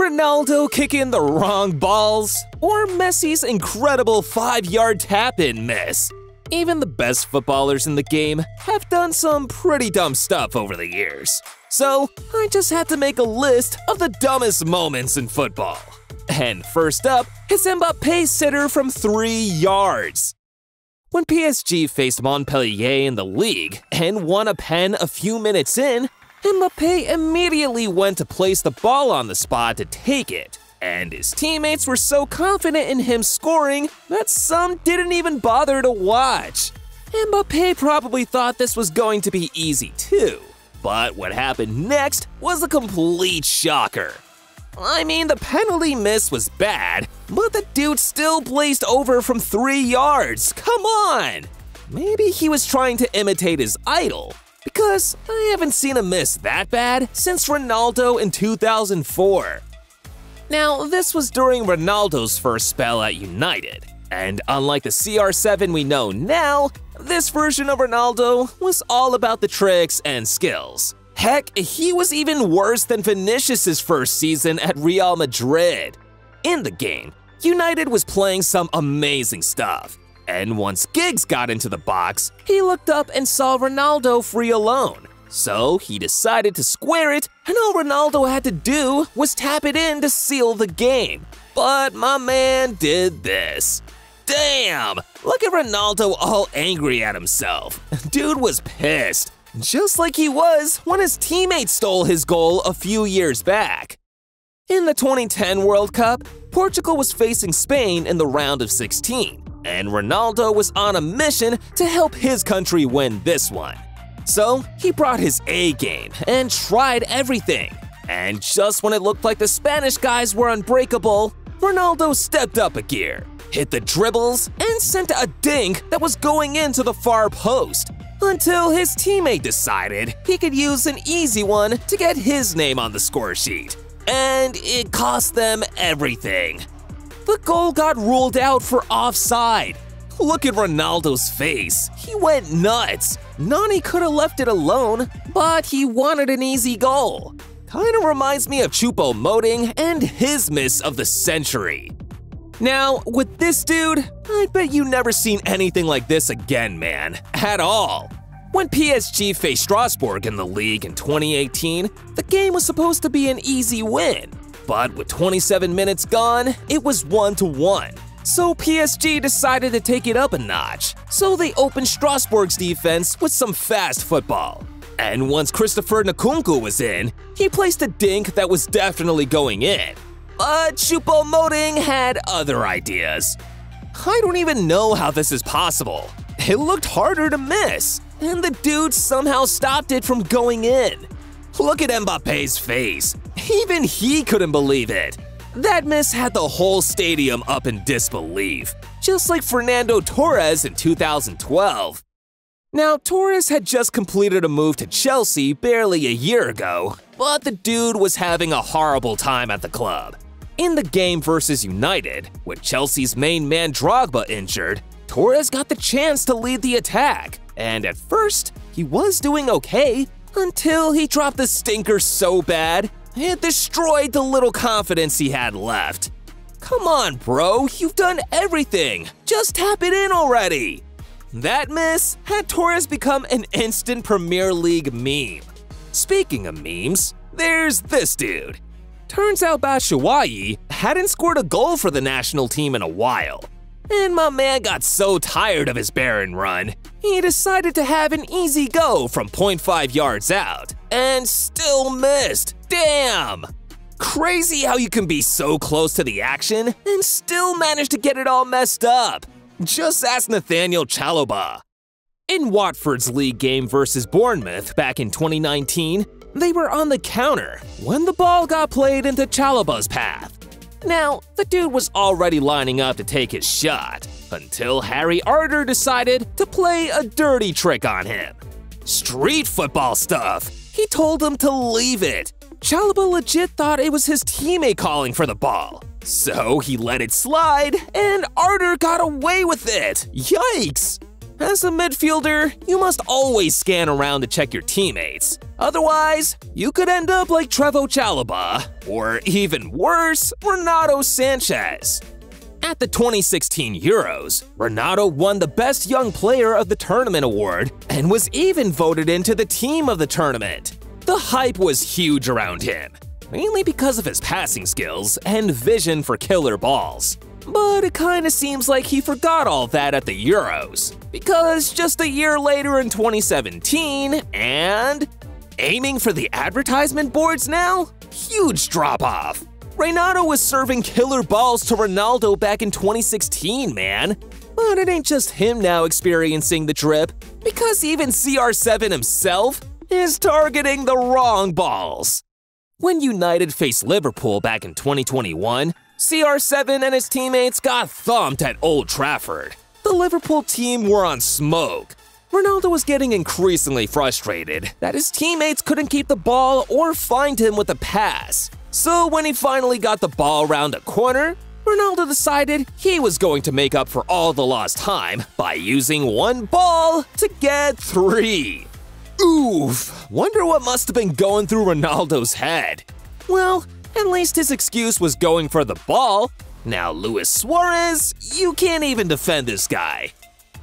Ronaldo kicking the wrong balls, or Messi's incredible 5-yard tap-in miss. Even the best footballers in the game have done some pretty dumb stuff over the years. So, I just had to make a list of the dumbest moments in football. And first up is Mbappe's sitter from 3 yards. When PSG faced Montpellier in the league and won a pen a few minutes in, Mbappe immediately went to place the ball on the spot to take it, and his teammates were so confident in him scoring that some didn't even bother to watch. Mbappe probably thought this was going to be easy too, but what happened next was a complete shocker. I mean, the penalty miss was bad, but the dude still blazed over from 3 yards. Come on! Maybe he was trying to imitate his idol, because I haven't seen a miss that bad since Ronaldo in 2004. Now, this was during Ronaldo's first spell at United, and unlike the CR7 we know now, this version of Ronaldo was all about the tricks and skills. Heck, he was even worse than Vinicius' first season at Real Madrid. In the game, United was playing some amazing stuff, and once Giggs got into the box, he looked up and saw Ronaldo free alone. So he decided to square it, and all Ronaldo had to do was tap it in to seal the game. But my man did this. Damn! Look at Ronaldo all angry at himself. Dude was pissed, just like he was when his teammate stole his goal a few years back. In the 2010 World Cup, Portugal was facing Spain in the round of 16, and Ronaldo was on a mission to help his country win this one. So he brought his A game and tried everything. And just when it looked like the Spanish guys were unbreakable, Ronaldo stepped up a gear, hit the dribbles, and sent a dink that was going into the far post, until his teammate decided he could use an easy one to get his name on the score sheet. And it cost them everything. The goal got ruled out for offside. Look at Ronaldo's face. He went nuts. Nani could have left it alone, but he wanted an easy goal. Kinda reminds me of Choupo-Moting and his miss of the century. Now, with this dude, I bet you never seen anything like this again, man. At all. When PSG faced Strasbourg in the league in 2018, the game was supposed to be an easy win. But with 27 minutes gone, it was 1-1. So PSG decided to take it up a notch. So they opened Strasbourg's defense with some fast football. And once Christopher Nkunku was in, he placed a dink that was definitely going in. But Choupo-Moting had other ideas. I don't even know how this is possible. It looked harder to miss, and the dude somehow stopped it from going in. Look at Mbappe's face. Even he couldn't believe it. That miss had the whole stadium up in disbelief, just like Fernando Torres in 2012. Now, Torres had just completed a move to Chelsea barely a year ago, but the dude was having a horrible time at the club. In the game versus United, with Chelsea's main man Drogba injured, Torres got the chance to lead the attack, and at first, he was doing okay until he dropped the stinker so bad, it destroyed the little confidence he had left. Come on, bro, you've done everything. Just tap it in already. That miss had Torres become an instant Premier League meme. Speaking of memes, there's this dude. Turns out Batshuayi hadn't scored a goal for the national team in a while. And my man got so tired of his barren run, he decided to have an easy go from 0.5 yards out, and still missed. Damn! Crazy how you can be so close to the action and still manage to get it all messed up. Just ask Nathaniel Chalobah. In Watford's league game versus Bournemouth back in 2019, they were on the counter when the ball got played into Chalobah's path. Now, the dude was already lining up to take his shot, until Harry Arter decided to play a dirty trick on him. Street football stuff! He told him to leave it. Chalobah legit thought it was his teammate calling for the ball. So he let it slide, and Arter got away with it! Yikes! As a midfielder, you must always scan around to check your teammates. Otherwise, you could end up like Trevoh Chalobah, or even worse, Renato Sanchez. At the 2016 Euros, Ronaldo won the Best Young Player of the Tournament award and was even voted into the Team of the Tournament. The hype was huge around him, mainly because of his passing skills and vision for killer balls. But it kinda seems like he forgot all that at the Euros, because just a year later in 2017, and aiming for the advertisement boards now? Huge drop-off. Ronaldo was serving killer balls to Ronaldo back in 2016, man. But it ain't just him now experiencing the drip, because even CR7 himself is targeting the wrong balls. When United faced Liverpool back in 2021, CR7 and his teammates got thumped at Old Trafford. The Liverpool team were on smoke. Ronaldo was getting increasingly frustrated that his teammates couldn't keep the ball or find him with a pass. So when he finally got the ball around a corner, Ronaldo decided he was going to make up for all the lost time by using one ball to get 3. Oof, wonder what must have been going through Ronaldo's head. Well, at least his excuse was going for the ball. Now Luis Suarez, you can't even defend this guy.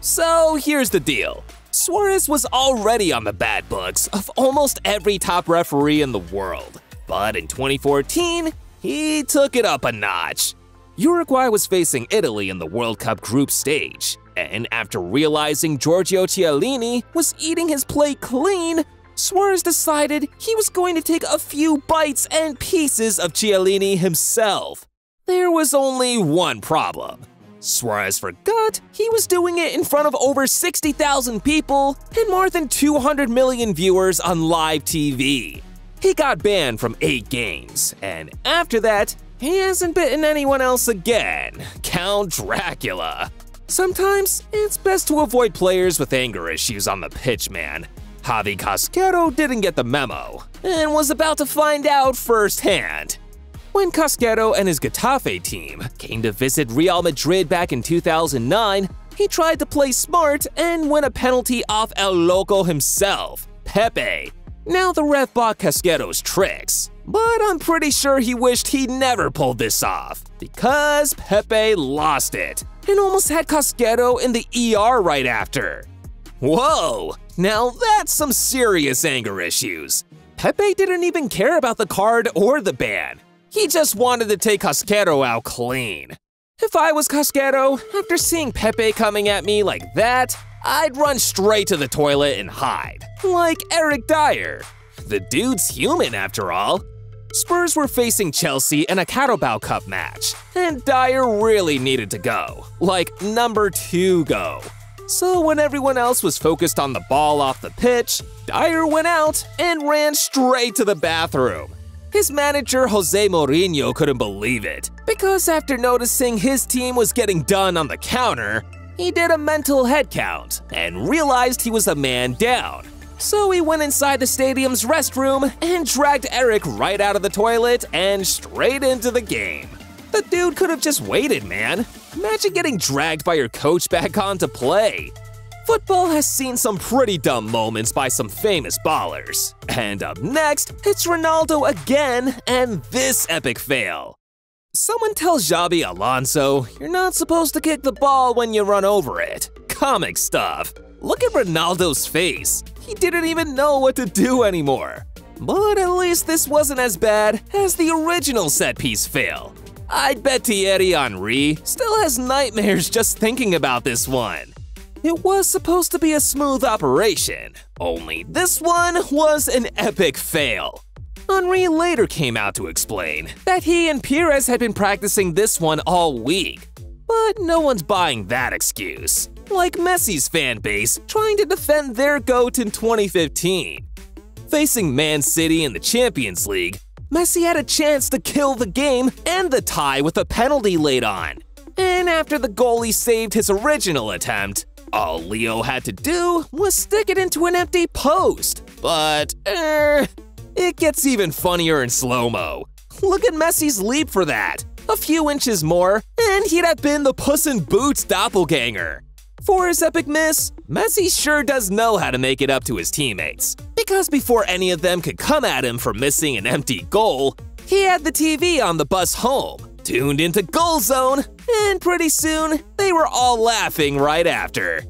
So here's the deal. Suarez was already on the bad books of almost every top referee in the world. But in 2014, he took it up a notch. Uruguay was facing Italy in the World Cup group stage, and after realizing Giorgio Chiellini was eating his plate clean, Suarez decided he was going to take a few bites and pieces of Chiellini himself. There was only one problem. Suarez forgot he was doing it in front of over 60,000 people and more than 200 million viewers on live TV. He got banned from 8 games, and after that, he hasn't bitten anyone else again. Count Dracula. Sometimes, it's best to avoid players with anger issues on the pitch, man. Javi Casquero didn't get the memo, and was about to find out firsthand. When Casquero and his Getafe team came to visit Real Madrid back in 2009, he tried to play smart and win a penalty off El Loco himself, Pepe. Now the ref bought Casquero's tricks, but I'm pretty sure he wished he never pulled this off, because Pepe lost it and almost had Casquero in the ER right after. Whoa, now that's some serious anger issues. Pepe didn't even care about the card or the ban. He just wanted to take Casquero out clean. If I was Casquero, after seeing Pepe coming at me like that, I'd run straight to the toilet and hide, like Eric Dyer. The dude's human after all. Spurs were facing Chelsea in a Carabao Cup match, and Dyer really needed to go, like number 2 go. So when everyone else was focused on the ball off the pitch, Dyer went out and ran straight to the bathroom. His manager Jose Mourinho couldn't believe it, because after noticing his team was getting done on the counter, he did a mental head count and realized he was a man down. So he went inside the stadium's restroom and dragged Eric right out of the toilet and straight into the game. The dude could have just waited, man. Imagine getting dragged by your coach back on to play. Football has seen some pretty dumb moments by some famous ballers. And up next, it's Ronaldo again and this epic fail. Someone tells Javi Alonso, you're not supposed to kick the ball when you run over it. Comic stuff. Look at Ronaldo's face. He didn't even know what to do anymore. But at least this wasn't as bad as the original set-piece fail. I'd bet Thierry Henry still has nightmares just thinking about this one. It was supposed to be a smooth operation, only this one was an epic fail. Henry later came out to explain that he and Pires had been practicing this one all week. But no one's buying that excuse, like Messi's fan base trying to defend their GOAT in 2015. Facing Man City in the Champions League, Messi had a chance to kill the game and the tie with a penalty late on. And after the goalie saved his original attempt, all Leo had to do was stick it into an empty post. But, it gets even funnier in slow-mo. Look at Messi's leap for that. A few inches more, and he'd have been the Puss in Boots doppelganger. For his epic miss, Messi sure does know how to make it up to his teammates. Because before any of them could come at him for missing an empty goal, he had the TV on the bus home, tuned into Goal Zone, and pretty soon, they were all laughing right after.